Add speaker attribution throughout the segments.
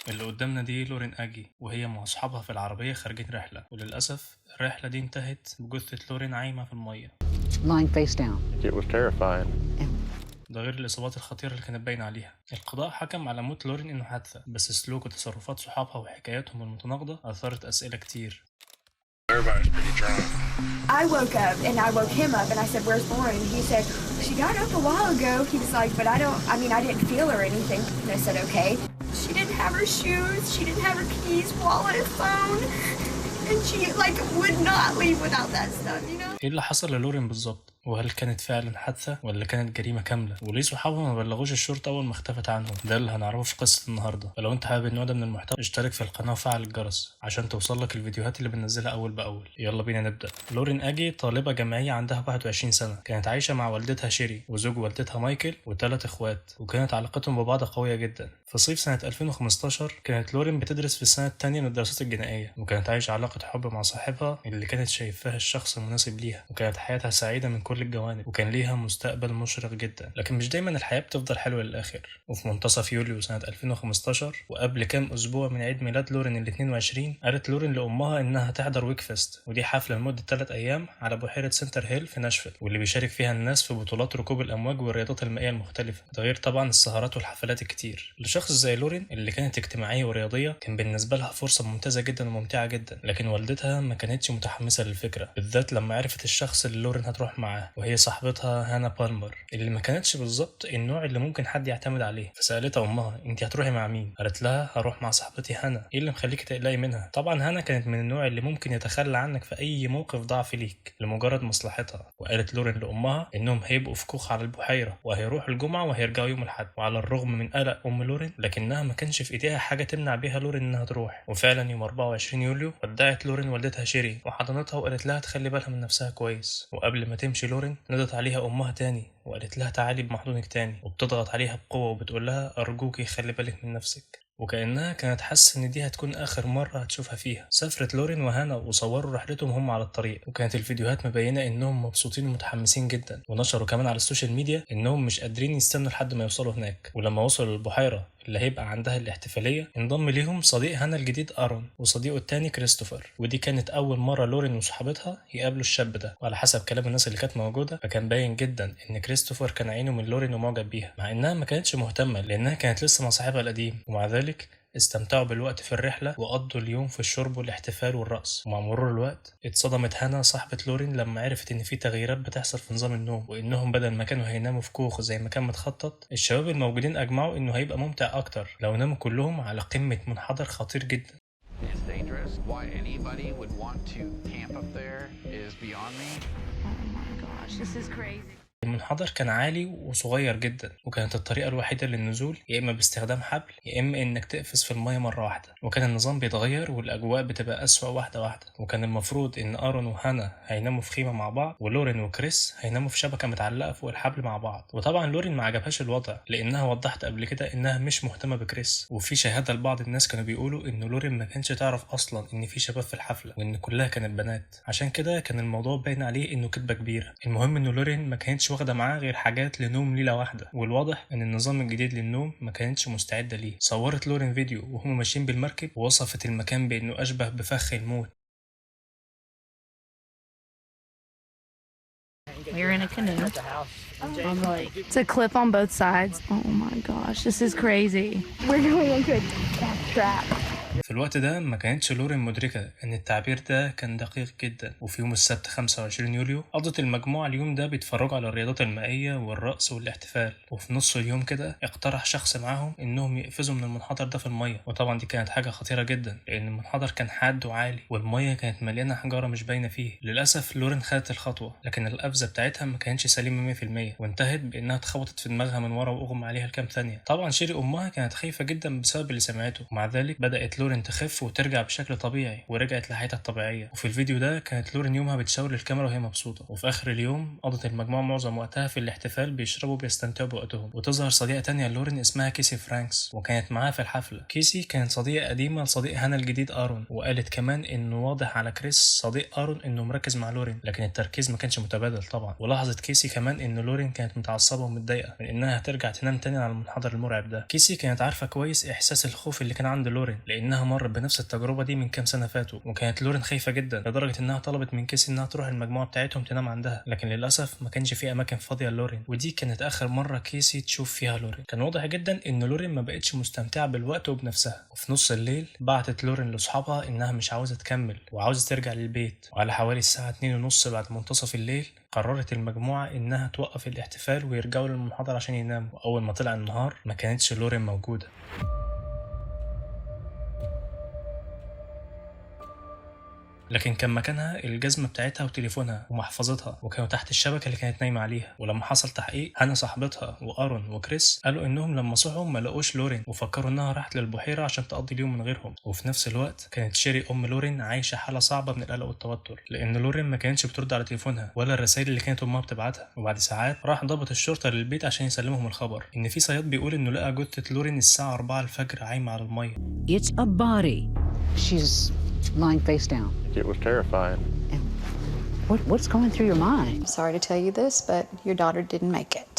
Speaker 1: اللي قدامنا دي لورين أجي وهي مع أصحابها في العربية خارجين رحلة، وللأسف الرحلة دي انتهت بجثة لورين عايمة في المية.
Speaker 2: lying face down.
Speaker 3: It was terrifying.
Speaker 1: ده غير الإصابات الخطيرة اللي كانت باينة عليها. القضاء حكم على موت لورين إنه حادثة، بس سلوك وتصرفات صحابها وحكاياتهم المتناقضة أثارت أسئلة كتير.
Speaker 3: Everybody's pretty drunk.
Speaker 4: I woke up and I woke him up and I said, "Where's Lauren?" He said, "She got up a while ago." He was like, "But I didn't feel her or anything." And I said, "Okay." She didn't have her shoes, she didn't have her keys, wallet, phone, and she like would not leave without that stuff, you know?
Speaker 1: إيه اللي حصل للورين بالظبط؟ وهل كانت فعلا حادثة ولا كانت جريمة كاملة؟ وليه صحابها ما بلغوش الشرطة أول ما اختفت عنهم؟ ده اللي هنعرفه في قصة النهاردة. فلو أنت حابب النوع ده من المحتوى اشترك في القناة وفعل الجرس عشان توصلك الفيديوهات اللي بننزلها أول بأول. يلا بينا نبدأ. لورين أجي طالبة جامعية عندها 21 سنة، كانت عايشة مع والدتها شيري وزوج والدتها مايكل وثلاث إخوات، وكانت علاقتهم ببعض قوية جدا. في صيف سنة 2015 كانت لورين بتدرس في السنة التانية من الدراسات الجنائية، وكانت عايشة علاقة حب مع صاحبها اللي كانت شايفاها الشخص المناسب ليها، وكانت حياتها سعيدة من كل الجوانب، وكان ليها مستقبل مشرق جدا. لكن مش دايما الحياة بتفضل حلوة للآخر. وفي منتصف يوليو سنة 2015 وقبل كام أسبوع من عيد ميلاد لورين ال 22، قالت لورين لأمها إنها تحضر ويك فيست، ودي حفلة لمدة 3 أيام على بحيرة سنتر هيل في ناشفيل، واللي بيشارك فيها الناس في بطولات ركوب الأمواج والرياضات المائية المختلفة، ده غير طبعا السهرات والحفلات الكتير. لشخص زي لورين اللي كانت اجتماعية ورياضية كان بالنسبة لها فرصة ممتازة جدا وممتعة جدا، لكن والدتها ما كانتش متحمسة للفكرة، بالذات لما عرفت الشخص اللي لورين هتروح معاه، وهي صاحبتها هانا بالمر اللي ما كانتش بالظبط النوع اللي ممكن حد يعتمد عليه. فسألتها أمها انت هتروحي مع مين؟ قالت لها هروح مع صاحبتي هانا. ايه اللي مخليكي تقلقي منها؟ طبعا هانا كانت من النوع اللي ممكن يتخلى عنك في أي موقف ضعف ليك لمجرد مصلحتها. وقالت لورين لأمها إنهم هيبقوا في كوخ على البحيرة وهيروحوا الجمعة وهيرجعوا يوم الأحد. وعلى الرغم من قلق أم لورين لكنها ما كانش في إيديها حاجة تمنع بيها لورين إنها تروح. وفعلا يوم 24 يوليو ودعت لورين والدتها شيري وحضنتها وقالت لها تخلي بالها من نفسها كويس. وقبل ما تمشي لورين نادت عليها أمها تاني وقالت لها تعالي بمحضنك تاني، وبتضغط عليها بقوة وبتقول لها أرجوكي خلي بالك من نفسك. وكأنها كانت حاسة إن دي هتكون آخر مرة هتشوفها فيها. سافرت لورين وهانا وصوروا رحلتهم هم على الطريق، وكانت الفيديوهات مبينة إنهم مبسوطين ومتحمسين جدا، ونشروا كمان على السوشيال ميديا إنهم مش قادرين يستنوا لحد ما يوصلوا هناك. ولما وصلوا للبحيرة اللي هيبقى عندها الاحتفالية انضم ليهم صديق هانا الجديد أرون وصديقه التاني كريستوفر، ودي كانت أول مرة لورين وصحابتها يقابلوا الشاب ده. وعلى حسب كلام الناس اللي كانت موجودة فكان باين جدا إن كريستوفر كان عينه من لورين ومعجب بيها، مع إنها ما كانتش مهتمة لأنها كانت لسه مع صاحبها القديم. ومع ذلك استمتعوا بالوقت في الرحلة وقضوا اليوم في الشرب والاحتفال والرقص. ومع مرور الوقت اتصدمت هانا صاحبة لورين لما عرفت إن في تغييرات بتحصل في نظام النوم، وإنهم بدل ما كانوا هيناموا في كوخ زي ما كان متخطط، الشباب الموجودين أجمعوا إنه هيبقى ممتع أكتر لو ناموا كلهم على قمة منحدر خطير جدا.
Speaker 5: It's dangerous. Why anybody would want to camp up there is beyond me.
Speaker 4: Oh my gosh, this is crazy.
Speaker 1: المنحدر كان عالي وصغير جدا، وكانت الطريقة الوحيدة للنزول يا إما باستخدام حبل يا إما إنك تقفز في المية مرة واحدة. وكان النظام بيتغير والأجواء بتبقى أسوأ واحدة واحدة. وكان المفروض إن آرون وهانا هيناموا في خيمة مع بعض، ولورين وكريس هيناموا في شبكة متعلقة فوق الحبل مع بعض. وطبعا لورين ما عجبهاش الوضع لأنها وضحت قبل كده إنها مش مهتمة بكريس، وفي شهادة لبعض الناس كانوا بيقولوا إن لورين ما كانش تعرف أصلا إن في شباب في الحفلة وإن كلها كانت بنات، عشان كده كان الموضوع باين عليه إنه كدبة كبيرة. المهم إن لورين ما كانتش واخدة معاه غير حاجات لنوم ليلة واحدة، والواضح ان النظام الجديد للنوم ما كانتش مستعدة ليه. صورت لورين فيديو وهم ماشيين بالمركب ووصفت المكان بانه اشبه بفخ الموت.
Speaker 6: We're in a canoe. I'm like, it's a cliff on both sides. Oh my gosh, this is crazy.
Speaker 4: We're going into a death trap.
Speaker 1: في الوقت ده ما كانتش لورين مدركة ان التعبير ده كان دقيق جدا. وفي يوم السبت 25 يوليو قضت المجموعة اليوم ده بيتفرجوا على الرياضات المائية والرقص والاحتفال، وفي نص اليوم كده اقترح شخص معاهم انهم يقفزوا من المنحدر ده في المية. وطبعا دي كانت حاجة خطيرة جدا لان المنحدر كان حاد وعالي والمية كانت مليانة حجارة مش باينة فيه. للأسف لورين خدت الخطوة لكن القفزة بتاعتها ما كانتش سليمة 100%، وانتهت بانها اتخبطت في دماغها من ورا واغمى عليها لكام ثانية. طبعا شيري امها كانت خايفة جدا بسبب اللي سمعته، ومع ذلك بدأت لورين تخف وترجع بشكل طبيعي، ورجعت لحياتها الطبيعيه. وفي الفيديو ده كانت لورين يومها بتشاور للكاميرا وهي مبسوطه. وفي اخر اليوم قضت المجموعه معظم وقتها في الاحتفال بيشربوا وبيستمتعوا بوقتهم. وتظهر صديقه تانية لورين اسمها كيسي فرانكس وكانت معاها في الحفله. كيسي كانت صديقه قديمه لصديق هانا الجديد ارون، وقالت كمان انه واضح على كريس صديق ارون انه مركز مع لورين، لكن التركيز ما كانش متبادل طبعا. ولاحظت كيسي كمان ان لورين كانت متعصبه ومتضايقه من انها هترجع تنام تاني على المنحدر المرعب ده. كيسي كانت عارفه كويس احساس الخوف اللي كان عند لورين لانها مرت بنفس التجربه دي من كام سنه فاتوا، وكانت لورين خايفه جدا لدرجه انها طلبت من كيسي انها تروح المجموعه بتاعتهم تنام عندها، لكن للاسف ما كانش في اماكن فاضيه لورين. ودي كانت اخر مره كيسي تشوف فيها لورين. كان واضح جدا ان لورين ما بقتش مستمتعه بالوقت وبنفسها. وفي نص الليل بعتت لورين لاصحابها انها مش عاوزه تكمل وعاوزه ترجع للبيت. وعلى حوالي الساعه 2:30 بعد منتصف الليل قررت المجموعة إنها توقف الاحتفال ويرجعوا للمنحدر عشان يناموا. وأول ما طلع النهار ما كانتش لورين موجودة. لكن كان مكانها الجزمة بتاعتها وتليفونها ومحفظتها، وكانوا تحت الشبكة اللي كانت نايمة عليها. ولما حصل تحقيق هانا صاحبتها وارون وكريس قالوا انهم لما صحوا ما لقوش لورين وفكروا انها راحت للبحيرة عشان تقضي اليوم من غيرهم. وفي نفس الوقت كانت شيري ام لورين عايشة حالة صعبة من القلق والتوتر لان لورين ما كانتش بترد على تليفونها ولا الرسائل اللي كانت امها بتبعتها. وبعد ساعات راح ضابط الشرطة للبيت عشان يسلمهم الخبر ان في صياد بيقول انه لقى جثة لورين الساعة 4 الفجر عايمة على المية.
Speaker 2: It's a body. She's lying face down.
Speaker 3: It was terrifying.
Speaker 2: And what's going through your mind?
Speaker 7: I'm sorry to tell you this, but your daughter didn't make it.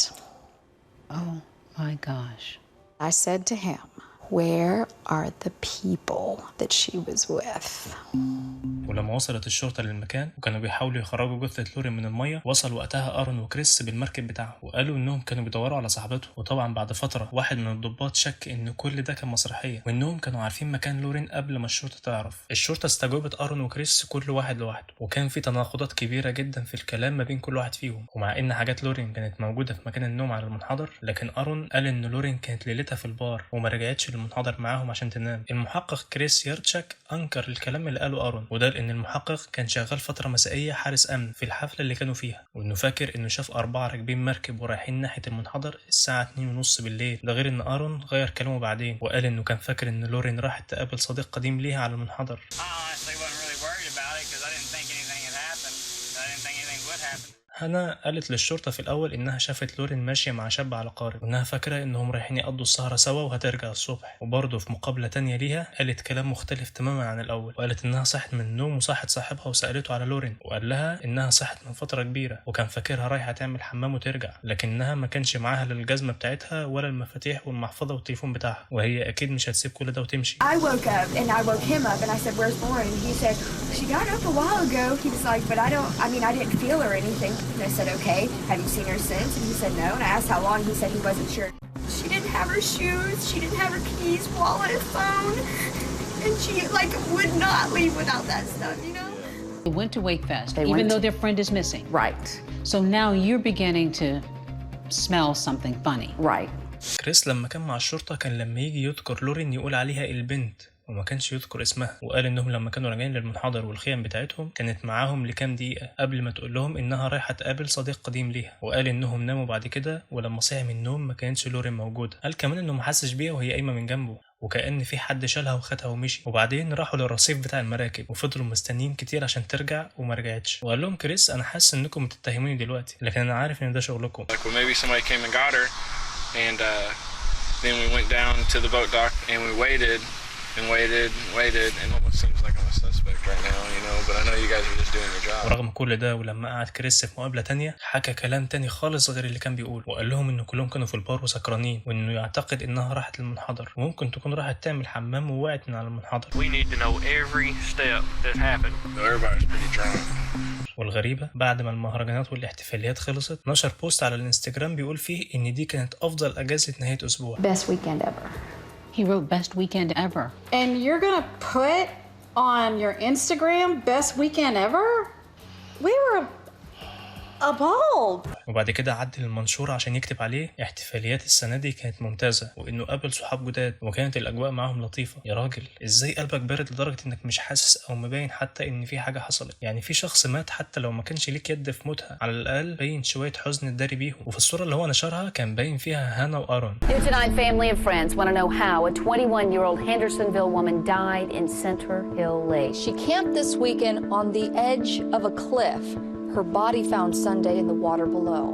Speaker 2: Oh my gosh.
Speaker 7: I said to him, where are the people that she was with?
Speaker 1: ولما وصلت الشرطة للمكان وكانوا بيحاولوا يخرجوا جثة لورين من المية، وصل وقتها ارون وكريس بالمركب بتاعهم وقالوا انهم كانوا بيدوروا على صاحبته. وطبعا بعد فترة واحد من الضباط شك ان كل ده كان مسرحية وانهم كانوا عارفين مكان لورين قبل ما الشرطة تعرف. الشرطة استجوبت ارون وكريس كل واحد لوحده، وكان في تناقضات كبيرة جدا في الكلام ما بين كل واحد فيهم. ومع ان حاجات لورين كانت موجودة في مكان النوم على المنحدر، لكن ارون قال ان لورين كانت ليلتها في البار وما رجعتش للمنحدر معاهم عشان تنام. المحقق كريس يارتشاك انكر الكلام اللي قاله ارون، وده لان المحقق كان شغال فترة مسائية حارس امن في الحفلة اللي كانوا فيها، وانه فاكر انه شاف 4 راكبين مركب ورايحين ناحية المنحدر الساعة 2:30 بالليل. ده غير ان ارون غير كلامه بعدين وقال انه كان فاكر ان لورين راحت تقابل صديق قديم ليها على المنحدر. هانا قالت للشرطة في الأول إنها شافت لورين ماشية مع شاب على قارب، وإنها فاكرة إنهم رايحين يقضوا السهرة سوا وهترجع الصبح. وبرضه في مقابلة تانية ليها قالت كلام مختلف تماما عن الأول، وقالت إنها صحت من النوم وصحت صاحبها وسألته على لورين، وقال لها إنها صحت من فترة كبيرة وكان فاكرها رايحة تعمل حمام وترجع، لكنها ما كانش معاها لا الجزمة بتاعتها ولا المفاتيح والمحفظة والتليفون بتاعها، وهي أكيد مش هتسيب كل ده وتمشي.
Speaker 4: I woke up and I woke him up and I said, where's Lauren? He said, she got up a while ago. He was like, but I didn't feel her or anything. And I said, okay, have you seen her since? And he said no. And I asked how long. He said he wasn't sure. She didn't have her shoes. She didn't have her keys, wallet, phone. And she would not leave without that stuff, you know?
Speaker 2: They went to Wakefest, even though their friend is missing.
Speaker 7: Right.
Speaker 2: So now you're beginning to smell something funny.
Speaker 7: Right.
Speaker 1: كريس لما كان مع الشرطة كان لما يجي يذكر لورين يقول عليها البنت وما كانش يذكر اسمها، وقال انهم لما كانوا راجعين للمنحدر والخيم بتاعتهم كانت معاهم لكام دقيقة قبل ما تقول لهم انها رايحة تقابل صديق قديم ليها، وقال انهم ناموا بعد كده ولما صحي من النوم ما كانتش لورين موجودة. قال كمان انه ما حسش بيها وهي قايمة من جنبه وكأن في حد شالها وخدها ومشي. وبعدين راحوا للرصيف بتاع المراكب وفضلوا مستنيين كتير عشان ترجع وما رجعتش. وقال لهم كريس انا حاسس انكم بتتهموني دلوقتي لكن انا عارف ان ده شغلكم.
Speaker 3: Like, well, maybe somebody came and got her, and then we went down to the boat dock and we waited and waited, and almost seems like I'm a suspect right now, you know, but I know you guys are just doing your job.
Speaker 1: ورغم كل ده ولما قعد كريس في مقابلة تانية حكى كلام تاني خالص غير اللي كان بيقول، وقال لهم انه كلهم كانوا في البار وسكرانين وانه يعتقد انها راحت للمنحدر وممكن تكون راحت تعمل حمام ووقعت من على المنحدر.
Speaker 8: We need to know every step that happened.
Speaker 3: So everybody's pretty drunk.
Speaker 1: والغريبة بعد ما المهرجانات والاحتفاليات خلصت نشر بوست على الانستجرام بيقول فيه ان دي كانت افضل اجازة نهاية اسبوع.
Speaker 7: Best weekend ever.
Speaker 2: He wrote best weekend ever.
Speaker 9: And you're gonna put on your Instagram best weekend ever? We were a bulb.
Speaker 1: وبعد كده عدل المنشور عشان يكتب عليه احتفاليات السنة دي كانت ممتازة، وإنه قابل صحاب جداد وكانت الأجواء معاهم لطيفة. يا راجل إزاي قلبك بارد لدرجة إنك مش حاسس أو مبين حتى إن في حاجة حصلت؟ يعني في شخص مات حتى لو ما كانش ليك يد في موتها، على الأقل باين شوية حزن تداري بيهم. وفي الصورة اللي هو نشرها كان باين فيها هانا وآرون.
Speaker 10: New tonight, family and friends want to know how a 21-year-old Hendersonville woman died in Center Hill Lake.
Speaker 11: She camped this weekend on the edge of a cliff. Her body found Sunday in the water below.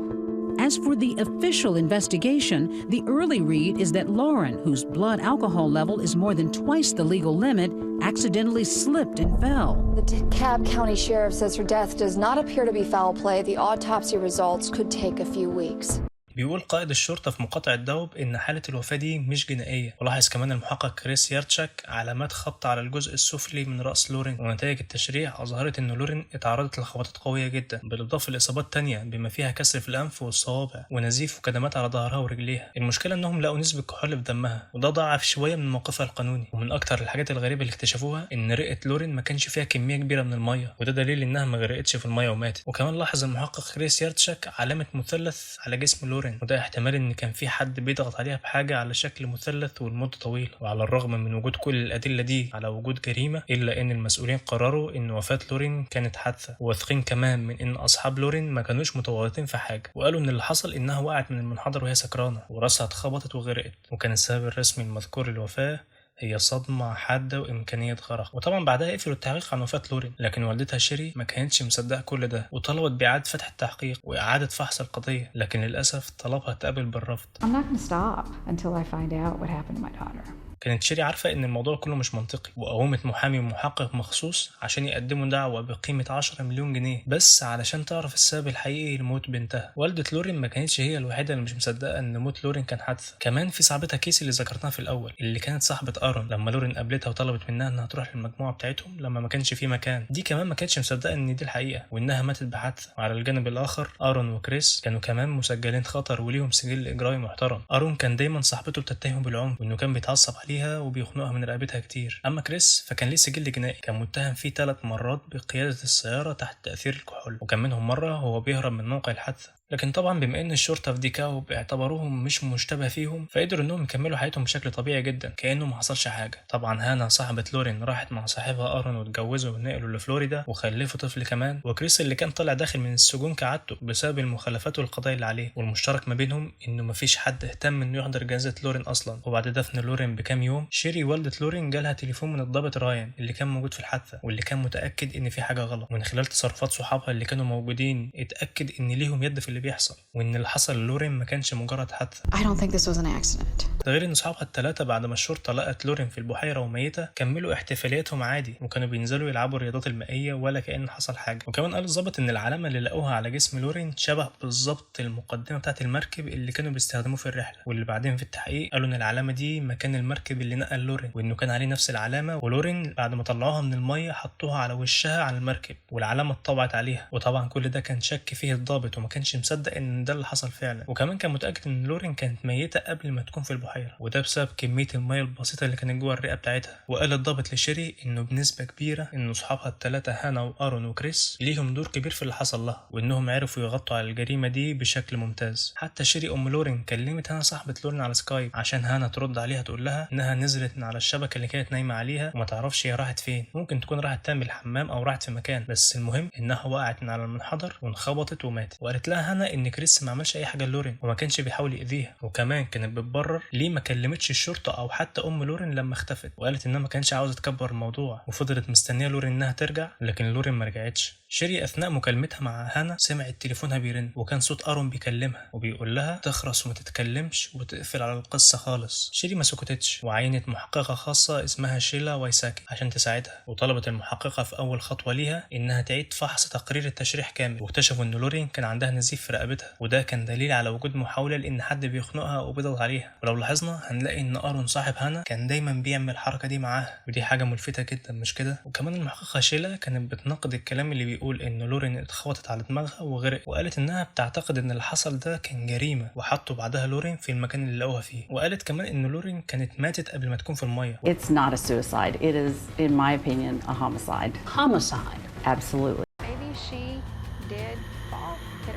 Speaker 2: As for the official investigation, the early read is that Lauren, whose blood alcohol level is more than twice the legal limit, accidentally slipped and fell.
Speaker 11: The DeKalb County Sheriff says her death does not appear to be foul play. The autopsy results could take a few weeks.
Speaker 1: بيقول قائد الشرطة في مقاطعة دوب إن حالة الوفاة دي مش جنائية. ولاحظ كمان المحقق كريس يارتشاك علامات خبط على الجزء السفلي من رأس لورين، ونتائج التشريح أظهرت إن لورين اتعرضت لخبطات قوية جدا، بالإضافة لإصابات تانية بما فيها كسر في الأنف والصوابع ونزيف وكدمات على ظهرها ورجليها. المشكلة إنهم لقوا نسبة كحول في دمها، وده ضعف شوية من موقفها القانوني. ومن أكتر الحاجات الغريبة اللي اكتشفوها إن رئة لورين ما كانش فيها كمية كبيرة من المية، وده دليل إنها ما غرقتش في المية وماتت. وكمان لاحظ المحقق كريس يارتشاك علامة مثلث على جسم لورين، وده احتمال إن كان في حد بيضغط عليها بحاجة على شكل مثلث ولمدة طويلة. وعلى الرغم من وجود كل الأدلة دي على وجود جريمة، إلا إن المسؤولين قرروا إن وفاة لورين كانت حادثة، وواثقين كمان من إن أصحاب لورين ما كانوش متورطين في حاجة، وقالوا إن اللي حصل إنها وقعت من المنحدر وهي سكرانة وراسها اتخبطت وغرقت، وكان السبب الرسمي المذكور للوفاة هي صدمة حادة وإمكانية غرق. وطبعا بعدها قفلوا التحقيق عن وفاة لورين، لكن والدتها شيري ما كانتش مصدقة كل ده، وطلبت بإعادة فتح التحقيق وإعادة فحص القضية، لكن للأسف طلبها اتقبل بالرفض.
Speaker 2: I'm not going to stop until I find out what happened to my daughter.
Speaker 1: كانت شيري عارفة إن الموضوع كله مش منطقي، وقومت محامي ومحقق مخصوص عشان يقدموا دعوة بقيمة 10 مليون جنيه بس علشان تعرف السبب الحقيقي لموت بنتها. والدة لورين ما كانتش هي الوحيدة اللي مش مصدقة إن موت لورين كان حادثة، كمان في صاحبتها كيسي اللي ذكرتها في الأول، اللي كانت صاحبة آرون لما لورين قابلتها وطلبت منها إنها تروح للمجموعة بتاعتهم لما ما كانش في مكان. دي كمان ما كانتش مصدقة إن دي الحقيقة وإنها ماتت بحادثة. وعلى الجانب الآخر آرون وكريس كانوا كمان مسجلين خطر وليهم سجل إجرائي محترم. آرون كان دايما صاحبته بتتهمه بالعنف وإنه كان بيتعصب عليها وبيخنقها من رقبتها كتير. اما كريس فكان ليه سجل جنائي، كان متهم فيه 3 مرات بقيادة السيارة تحت تأثير الكحول، وكان منهم مرة هو بيهرب من موقع الحادثة. لكن طبعا بما ان الشرطه في ديكاوب اعتبروهم مش مشتبه فيهم، فقدروا انهم يكملوا حياتهم بشكل طبيعي جدا كانه ما حصلش حاجه. طبعا هانا صاحبه لورين راحت مع صاحبها آرون واتجوزوا ونقلوا لفلوريدا وخلفوا طفل كمان. وكريس اللي كان طالع داخل من السجون كعادته بسبب المخالفات والقضايا اللي عليه، والمشترك ما بينهم انه ما فيش حد اهتم انه يحضر جنازه لورين اصلا. وبعد دفن لورين بكام يوم، شيري والده لورين جالها تليفون من الضابط راين اللي كان موجود في الحادثه، واللي كان متاكد ان في حاجه غلط، ومن خلال تصرفات صحابها اللي كانوا موجودين اتاكد ان ليهم يد في اللي بيحصل، وان اللي حصل لورين ما كانش مجرد حادثه.
Speaker 7: I don't think this was an accident.
Speaker 1: ده غير ان اصحابها الثلاثه بعد ما الشرطه لقت لورين في البحيره وميته كملوا احتفالياتهم عادي، وكانوا بينزلوا يلعبوا الرياضات المائيه ولا كأن حصل حاجه. وكمان قال الضابط ان العلامه اللي لقوها على جسم لورين شبه بالظبط المقدمه بتاعه المركب اللي كانوا بيستخدموه في الرحله، واللي بعدين في التحقيق قالوا ان العلامه دي مكان المركب اللي نقل لورين، وانه كان عليه نفس العلامه. ولورين بعد ما طلعوها من الميه حطوها على وشها على المركب والعلامه اتطبعت عليها. وطبعا كل ده كان شك فيه الضابط وما كانش مصدق ان ده اللي حصل فعلا. وكمان كان متاكد ان لورين كانت ميته قبل ما تكون في البحيره، وده بسبب كميه الميه البسيطه اللي كانت جوه الرئه بتاعتها. وقال الضابط لشيري انه بنسبه كبيره ان اصحابها الثلاثه هانا وآرون وكريس ليهم دور كبير في اللي حصل لها، وانهم عرفوا يغطوا على الجريمه دي بشكل ممتاز. حتى شيري ام لورين كلمت هانا صاحبه لورين على سكايب عشان هانا ترد عليها تقول لها انها نزلت من على الشبكه اللي كانت نايمه عليها وما تعرفش هي راحت فين، ممكن تكون راحت تعمل حمام او راحت في مكان، بس المهم انها وقعت من على المنحدر وانخبطت وماتت. وقالت لها هانا ان كريس ما عملش اي حاجه لورين وما كانش بيحاول يأذيها، وكمان كانت بتبرر ليه ما كلمتش الشرطه او حتى ام لورين لما اختفت، وقالت انها ما كانش عاوزه تكبر الموضوع وفضلت مستنيه لورين انها ترجع، لكن لورين ما رجعتش. شيري اثناء مكالمتها مع هانا سمعت تليفونها بيرن، وكان صوت آرون بيكلمها وبيقول لها تخرس وما تتكلمش وتقفل على القصه خالص. شيري ما سكتتش وعينت محققه خاصه اسمها شيلا وايساكي عشان تساعدها، وطلبت المحققه في اول خطوه ليها انها تعيد فحص تقرير التشريح كامل. واكتشفوا ان لورين كان عندها نزيف في رقبتها، وده كان دليل على وجود محاوله لان حد بيخنقها وبيضغط عليها. ولو لاحظنا هنلاقي ان آرون صاحب هانا كان دايما بيعمل الحركه دي معاها، ودي حاجه ملفته جدا مش كده؟ وكمان المحققه شيلا كانت بتناقض الكلام اللي بيقول ان لورين اتخبطت على دماغها وغرق، وقالت انها بتعتقد ان اللي حصل ده كان جريمه، وحطوا بعدها لورين في المكان اللي لقوها فيه. وقالت كمان ان لورين كانت ماتت قبل ما تكون في الميه.
Speaker 10: It's not a suicide. It is, in my opinion, a homicide.
Speaker 2: Homicide.
Speaker 10: Absolutely.
Speaker 9: Maybe she did fall, hit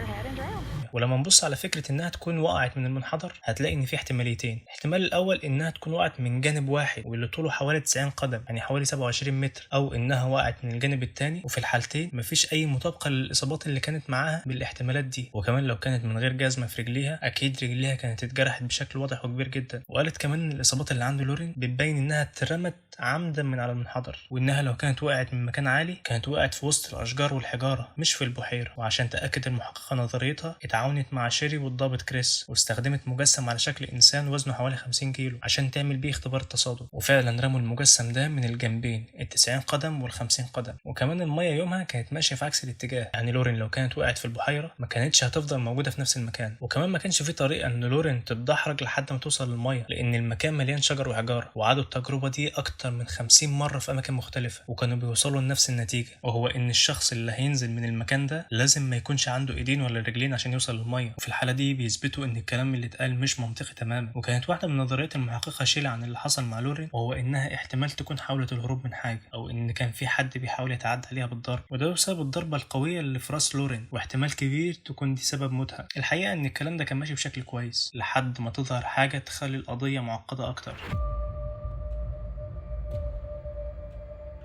Speaker 1: الميه. ولما نبص على فكره انها تكون وقعت من المنحدر هتلاقي ان في احتماليتين. الاحتمال الاول انها تكون وقعت من جانب واحد واللي طوله حوالي 90 قدم يعني حوالي 27 متر، او انها وقعت من الجانب الثاني، وفي الحالتين مفيش اي مطابقه للاصابات اللي كانت معاها بالاحتمالات دي. وكمان لو كانت من غير جزمه في رجليها اكيد رجليها كانت اتجرحت بشكل واضح وكبير جدا. وقالت كمان ان الاصابات اللي عند لورين بتبين انها اترمت عمدا من على المنحدر، وانها لو كانت وقعت من مكان عالي كانت وقعت في وسط الاشجار والحجاره مش في البحيره. وعشان تاكد المحققه نظريتها اتعاونت مع شيري والضابط كريس واستخدمت مجسم على شكل انسان وزنه حوالي 50 كيلو عشان تعمل بيه اختبار التصادم. وفعلا رموا المجسم ده من الجنبين ال90 قدم وال50 قدم. وكمان الميه يومها كانت ماشيه في عكس الاتجاه، يعني لورين لو كانت وقعت في البحيره ما كانتش هتفضل موجوده في نفس المكان. وكمان ما كانش في طريقه ان لورين تتدحرج لحد ما توصل للميه لان المكان مليان شجر وحجاره. وعادوا التجربه دي اكتر من 50 مره في اماكن مختلفه وكانوا بيوصلوا لنفس النتيجه، وهو ان الشخص اللي هينزل من المكان ده لازم ما يكونش عنده ايدين ولا رجلين عشان يوصل للميه. وفي الحاله دي بيثبتوا ان الكلام اللي اتقال مش منطقي تماما. وكانت واحده من نظريات المحققه شيلي عن اللي حصل مع لورين وهو انها احتمال تكون حاولت الهروب من حاجه، او ان كان في حد بيحاول يتعدى عليها بالضرب، وده بسبب الضربه القويه اللي في راس لورين، واحتمال كبير تكون دي سبب موتها. الحقيقه ان الكلام ده كان ماشي بشكل كويس لحد ما تظهر حاجه تخلي القضيه معقده اكتر.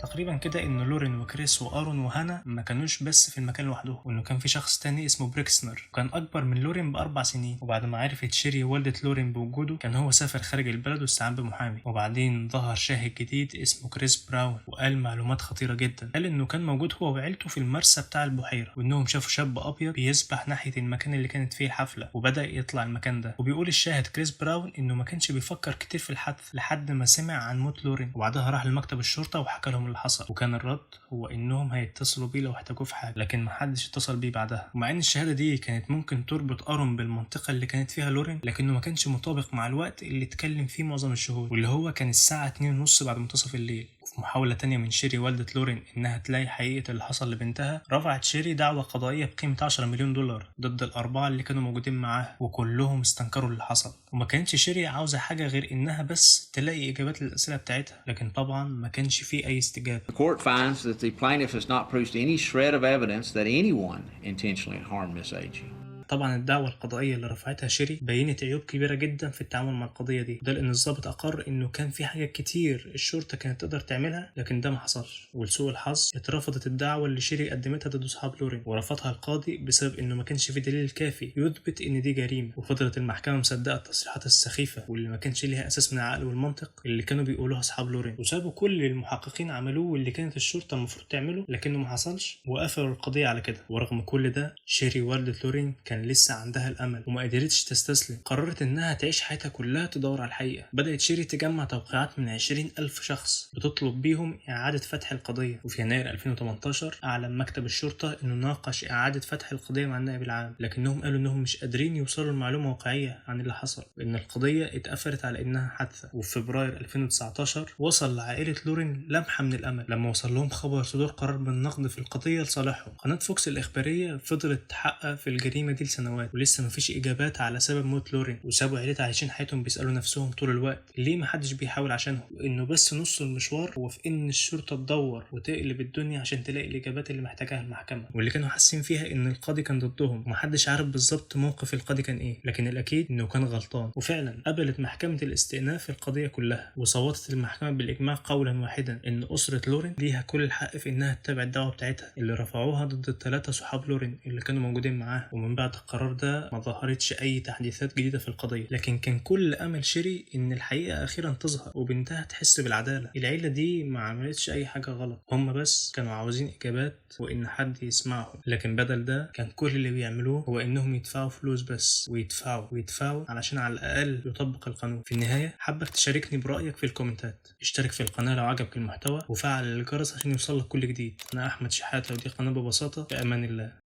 Speaker 1: تقريبا كده ان لورين وكريس وارون وهانا ما كانوش بس في المكان لوحدهم، وانه كان في شخص تاني اسمه بريكسنر وكان اكبر من لورين ب4 سنين. وبعد ما عرفت شيري والدة لورين بوجوده كان هو سافر خارج البلد واستعان بمحامي. وبعدين ظهر شاهد جديد اسمه كريس براون وقال معلومات خطيره جدا. قال انه كان موجود هو وعيلته في المرسى بتاع البحيره، وانهم شافوا شاب ابيض بيسبح ناحيه المكان اللي كانت فيه الحفله وبدا يطلع المكان ده. وبيقول الشاهد كريس براون انه ما كانش بيفكر كتير في الحدث لحد ما سمع عن موت لورين، وبعدها راح لمكتب الشرطه وحكى لهم اللي حصل. وكان الرد هو انهم هيتصلوا بيه لو احتاجوه في حاجه، لكن محدش اتصل بيه بعدها. ومع ان الشهاده دي كانت ممكن تربط ارون بالمنطقه اللي كانت فيها لورين، لكنه ما كانش مطابق مع الوقت اللي اتكلم فيه معظم الشهود، واللي هو كان الساعه 2:30 بعد منتصف الليل. وفي محاولة تانية من شيري والدة لورين إنها تلاقي حقيقة اللي حصل لبنتها، رفعت شيري دعوة قضائية بقيمة 10 مليون دولار ضد الأربعة اللي كانوا موجودين معاها، وكلهم استنكروا اللي حصل. وما كانتش شيري عاوزة حاجة غير إنها بس تلاقي إجابات للأسئلة بتاعتها، لكن طبعا ما كانش فيه أي استجابة.
Speaker 12: The court finds that the plaintiff has not produced any shred of evidence that anyone intentionally harmed Miss Agee.
Speaker 1: طبعا الدعوة القضائية اللي رفعتها شيري بينت عيوب كبيرة جدا في التعامل مع القضية دي، ده لأن الضابط أقر إنه كان في حاجات كتير الشرطة كانت تقدر تعملها لكن ده ما حصلش. ولسوء الحظ اترفضت الدعوة اللي شيري قدمتها ضد أصحاب لورين، ورفضها القاضي بسبب إنه ما كانش في دليل كافي يثبت إن دي جريمة. وفضلت المحكمة مصدقة التصريحات السخيفة واللي ما كانش ليها أساس من العقل والمنطق اللي كانوا بيقولوها أصحاب لورين، وسابوا كل اللي المحققين عملوه واللي كانت الشرطة المفروض تعمله لكنه ما حصلش، وقفلوا القضية على كده. ورغم كل ده شيري والدة لورين كان لسه عندها الأمل وما قدرتش تستسلم. قررت إنها تعيش حياتها كلها تدور على الحقيقة. بدأت شيري تجمع توقيعات من 20,000 شخص بتطلب بيهم إعادة فتح القضية. وفي يناير 2018 أعلن مكتب الشرطة إنه ناقش إعادة فتح القضية مع النائب العام، لكنهم قالوا إنهم مش قادرين يوصلوا لمعلومة واقعية عن اللي حصل، وإن القضية اتقفلت على إنها حادثة. وفي فبراير 2019 وصل لعائلة لورين لمحة من الأمل لما وصل لهم خبر صدور قرار بالنقد في القضية لصالحهم. قناة فوكس الإخبارية فضلت تحقق في الجريمة دي لسنوات ولسه مفيش إجابات على سبب موت لورين، وسابوا عيلتها عايشين حياتهم بيسألوا نفسهم طول الوقت ليه محدش بيحاول عشانهم، وإنه بس نص المشوار هو في إن الشرطة تدور وتقلب الدنيا عشان تلاقي الإجابات اللي محتاجاها المحكمة، واللي كانوا حاسين فيها إن القاضي كان ضدهم ومحدش عارف بالظبط موقف القاضي كان إيه، لكن الأكيد إنه كان غلطان. وفعلا قبلت محكمة الاستئناف القضية كلها، وصوتت المحكمة بالإجماع قولا واحدا إن أسرة لورين ليها كل الحق في إنها تتابع الدعوة بتاعتها اللي رفعوها ضد ال3 صحاب لورين اللي كانوا موجودين معاه. ومن بعد القرار ده ما ظهرتش أي تحديثات جديدة في القضية، لكن كان كل أمل شيري إن الحقيقة أخيرا تظهر وبنتها تحس بالعدالة. العيلة دي ما عملتش أي حاجة غلط، هم بس كانوا عاوزين إجابات وإن حد يسمعهم، لكن بدل ده كان كل اللي بيعملوه هو إنهم يدفعوا فلوس بس، ويدفعوا علشان على الأقل يطبق القانون. في النهاية حابك تشاركني برأيك في الكومنتات، اشترك في القناة لو عجبك المحتوى وفعل الجرس عشان يوصلك كل جديد. أنا أحمد شحاتة ودي قناة ببساطة. في أمان الله.